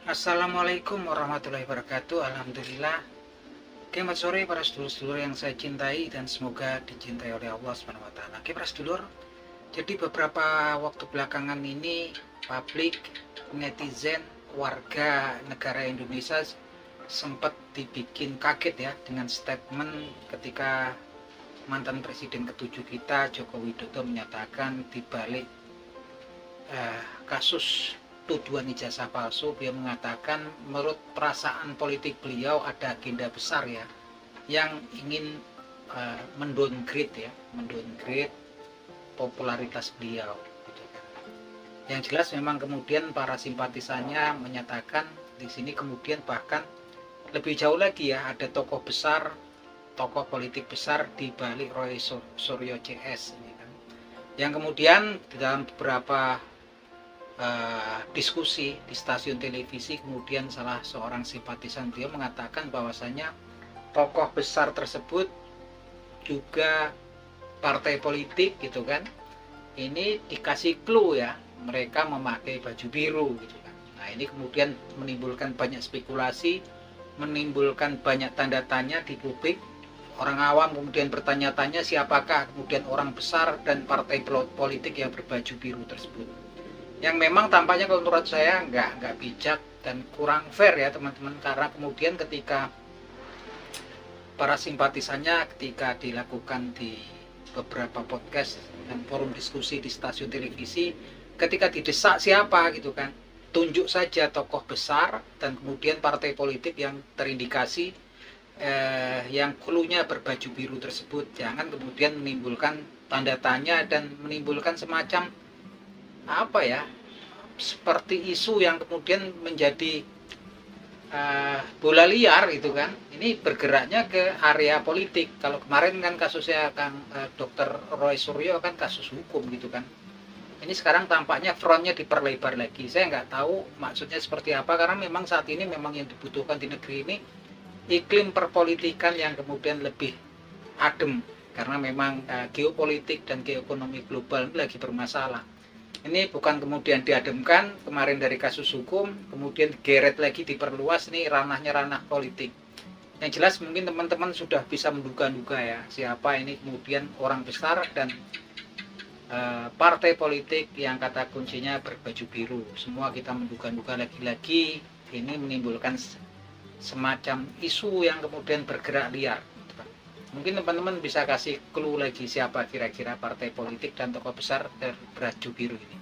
Assalamualaikum warahmatullahi wabarakatuh. Alhamdulillah. Selamat sore para sedulur-sedulur yang saya cintai dan semoga dicintai oleh Allah Subhanahu wa taala. Oke, para sedulur. Jadi beberapa waktu belakangan ini publik, netizen, warga negara Indonesia sempat dibikin kaget ya dengan statement ketika mantan presiden ke-7 kita Joko Widodo menyatakan dibalik kasus tuduhan ijazah palsu, beliau mengatakan menurut perasaan politik beliau ada agenda besar ya yang ingin mendowngrade popularitas beliau gitu kan. Yang jelas memang kemudian para simpatisannya menyatakan di sini kemudian bahkan lebih jauh lagi ya, ada tokoh politik besar di balik Roy Suryo CS ini kan. Yang kemudian di dalam beberapa diskusi di stasiun televisi, kemudian salah seorang simpatisan beliau mengatakan bahwasanya tokoh besar tersebut juga partai politik gitu kan, ini dikasih clue ya, mereka memakai baju biru gitu kan. Nah ini kemudian menimbulkan banyak spekulasi, menimbulkan banyak tanda tanya di publik. Orang awam kemudian bertanya-tanya siapakah kemudian orang besar dan partai politik yang berbaju biru tersebut, yang memang tampaknya kalau menurut saya nggak bijak dan kurang fair ya teman-teman, karena kemudian ketika para simpatisannya ketika dilakukan di beberapa podcast dan forum diskusi di stasiun televisi, ketika didesak siapa gitu kan, tunjuk saja tokoh besar dan kemudian partai politik yang terindikasi yang cluenya berbaju biru tersebut, jangan kemudian menimbulkan tanda tanya dan menimbulkan semacam apa ya, seperti isu yang kemudian menjadi bola liar gitu kan. Ini bergeraknya ke area politik. Kalau kemarin kan kasusnya Dr. Roy Suryo kan kasus hukum gitu kan. Ini sekarang tampaknya frontnya diperlebar lagi. Saya nggak tahu maksudnya seperti apa, karena memang saat ini memang yang dibutuhkan di negeri ini iklim perpolitikan yang kemudian lebih adem, karena memang geopolitik dan geoekonomi global lagi bermasalah. Ini bukan kemudian diademkan kemarin dari kasus hukum, kemudian geret lagi diperluas, nih ranahnya ranah politik. Yang jelas mungkin teman-teman sudah bisa menduga-duga ya siapa ini kemudian orang besar dan partai politik yang kata kuncinya berbaju biru. Semua kita menduga-duga lagi-lagi, ini menimbulkan semacam isu yang kemudian bergerak liar. Mungkin teman-teman bisa kasih clue lagi siapa kira-kira partai politik dan tokoh besar berbaju biru ini.